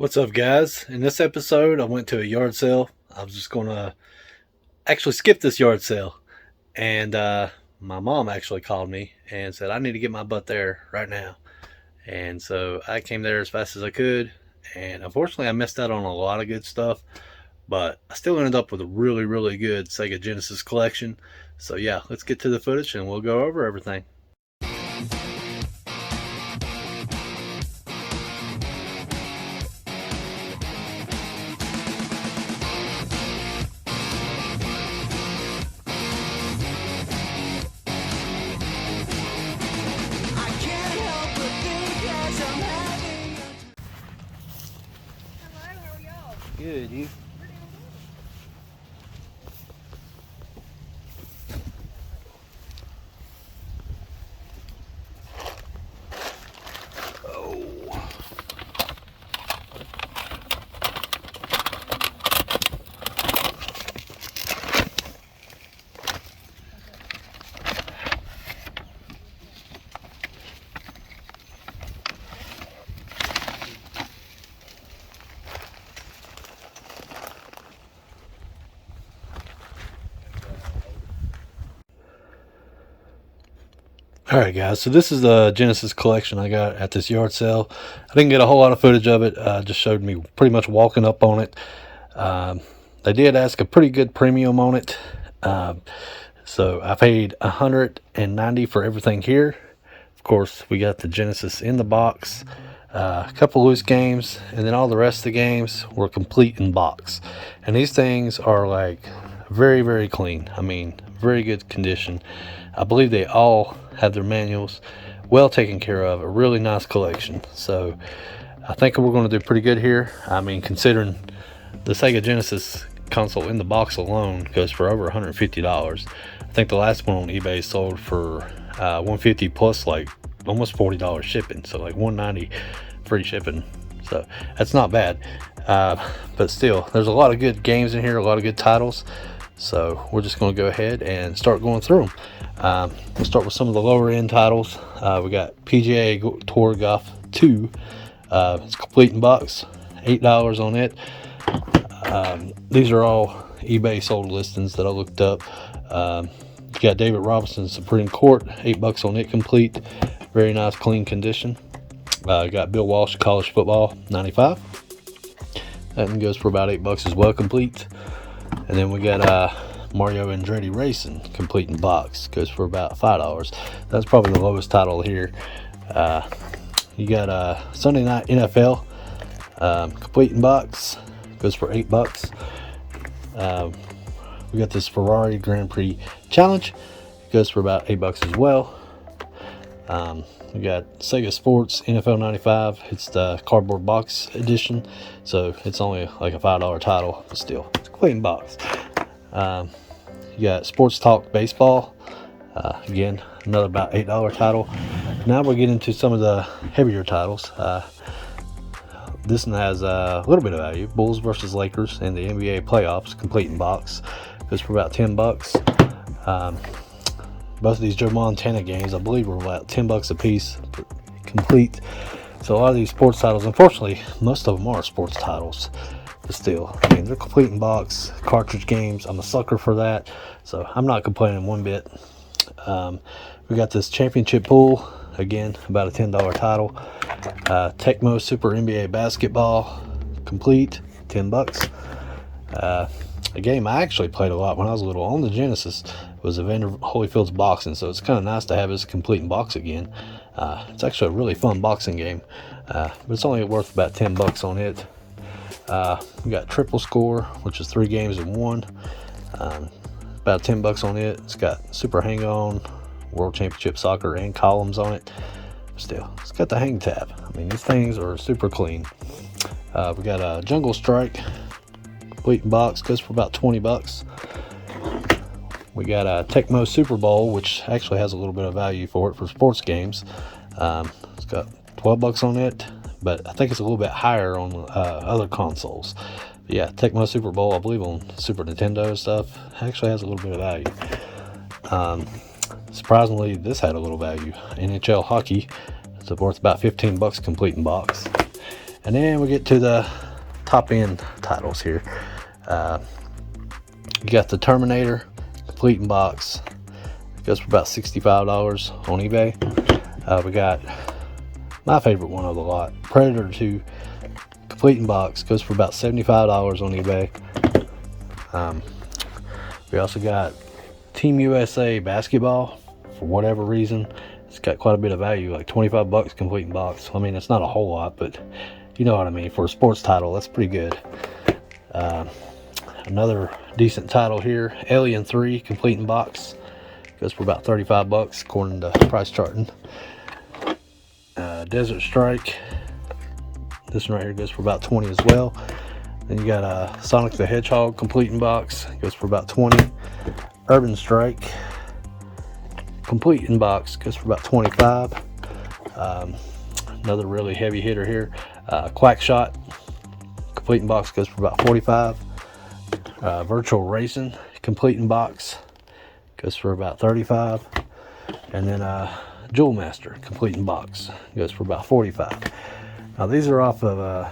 What's up, guys? In this episode, I went to a yard sale. I was just going to actually skip this yard sale. And my mom actually called me and said, I need to get my butt there right now. And so I came there as fast as I could. And unfortunately, I missed out on a lot of good stuff. But I still ended up with a really, really good Sega Genesis collection. So yeah, let's get to the footage and we'll go over everything. Good, you? Alright guys, so this is the Genesis collection I got at this yard sale. I didn't get a whole lot of footage of it, just showed me pretty much walking up on it. They did ask a pretty good premium on it, so I paid $190 for everything here. Of course, we got the Genesis in the box, a couple loose games, and then all the rest of the games were complete in box. And these things are like very, very clean. I mean, very good condition. I believe they all have their manuals well taken care of. A really nice collection. So I think we're going to do pretty good here. I mean, considering the Sega Genesis console in the box alone goes for over $150. I think the last one on eBay sold for $150 plus like almost $40 shipping. So like $190 free shipping. So that's not bad. But still, there's a lot of good games in here, a lot of good titles. So we're just going to go ahead and start going through them. We'll start with some of the lower end titles. We got Pga Tour Golf 2. It's complete in box, $8 on it. These are all eBay sold listings that I looked up. You got David Robinson's Supreme Court, $8 on it complete. Very nice, clean condition. Got Bill Walsh College Football, $95. That one goes for about $8 as well, complete. And then we got Mario Andretti Racing, complete in box, goes for about $5. That's probably the lowest title here. You got Sunday Night NFL, complete in box, goes for $8. We got this Ferrari Grand Prix Challenge, goes for about $8 as well. We got Sega Sports Nfl 95. It's the cardboard box edition, so it's only like a $5 title, but still, it's a clean box. You got Sports Talk Baseball. Again, another about $8 title. Now we'll get into some of the heavier titles. This one has a little bit of value. Bulls versus Lakers in the NBA playoffs, complete in box. Goes for about $10. Both of these Joe Montana games, I believe, were about $10 a piece, complete. So a lot of these sports titles, unfortunately, most of them are sports titles. But still, I mean, they're complete in box, cartridge games. I'm a sucker for that, so I'm not complaining one bit. We got this championship pool, again, about a $10 title. Tecmo Super NBA Basketball, complete, $10. A game I actually played a lot when I was little on the Genesis was Evander Holyfield's Boxing, so it's kind of nice to have this complete in box again. It's actually a really fun boxing game, but it's only worth about $10 on it. We got Triple Score, which is 3 games in 1. About $10 on it. It's got Super Hang On, World Championship Soccer, and columns on it. Still, it's got the hang tab. I mean, these things are super clean. We got a Jungle Strike, complete in box, goes for about $20. We got a Tecmo Super Bowl, which actually has a little bit of value for it for sports games. It's got $12 on it, but I think it's a little bit higher on other consoles. But yeah, Tecmo Super Bowl, I believe on Super Nintendo stuff, actually has a little bit of value. Surprisingly, this had a little value. NHL Hockey, it's worth about $15 complete in box. And then we get to the top end titles here. You got the Terminator complete in box. It goes for about $65 on eBay. We got my favorite one of the lot, Predator 2 complete in box. Goes for about $75 on eBay. We also got Team USA basketball. For whatever reason, it's got quite a bit of value, like 25 bucks complete in box. I mean, it's not a whole lot, but you know what I mean. For a sports title, that's pretty good. Another decent title here, Alien 3 complete in box. Goes for about 35 bucks according to price charting. Desert Strike, this one right here goes for about 20 as well. Then you got Sonic the Hedgehog complete in box, goes for about 20. Urban Strike complete in box, goes for about 25. Another really heavy hitter here, Quack Shot complete in box, goes for about 45. Virtual Racing complete in box, goes for about 35. And then Jewel Master complete in box, goes for about 45. Now these are off of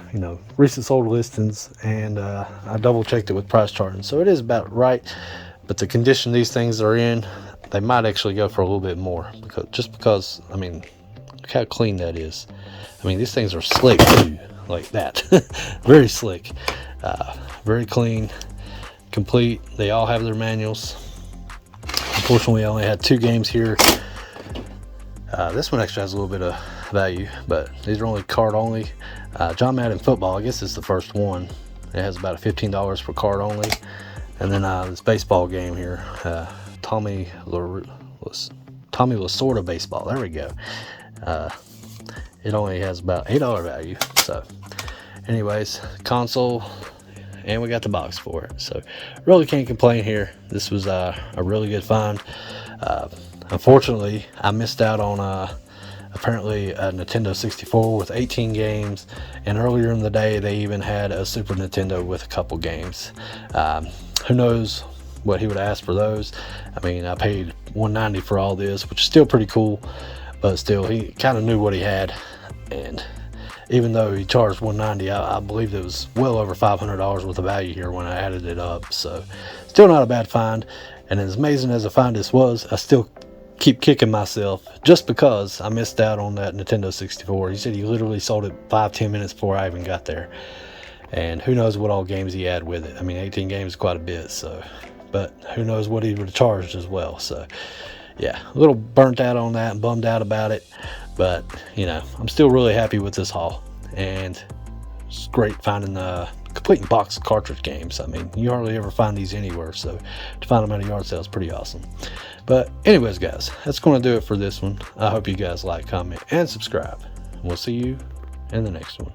recent sold listings, and I double checked it with price charting, so it is about right. But the condition these things are in, they might actually go for a little bit more, because I mean, look how clean that is. I mean, these things are slick too, like that. Very slick, very clean, complete. They all have their manuals. Unfortunately, I only had 2 games here. This one actually has a little bit of value, but these are only card only. John Madden Football, I guess it's the first one. It has about $15 for card only. And then this baseball game here, Tommy Lasorda Baseball. There we go. It only has about $8 value. So anyways, console, and we got the box for it. So really can't complain here. This was a really good find. Unfortunately, I missed out on apparently a Nintendo 64 with 18 games, and earlier in the day they even had a Super Nintendo with a couple games. Who knows what he would ask for those. I mean, I paid $190 for all this, which is still pretty cool, but still, he kind of knew what he had. And even though he charged $190, I believe it was well over $500 worth of value here when I added it up. So still not a bad find. And as amazing as a find this was, I still keep kicking myself just because I missed out on that Nintendo 64. He said he literally sold it 5-10 minutes before I even got there, and who knows what all games he had with it. I mean, 18 games is quite a bit, so, but who knows what he would have charged as well. So yeah, a little burnt out on that and bummed out about it, but I'm still really happy with this haul, and it's great finding the complete box cartridge games. I mean, you hardly ever find these anywhere, so to find them at a yard sale is pretty awesome. But anyways, guys, that's going to do it for this one. I hope you guys like, comment, and subscribe. We'll see you in the next one.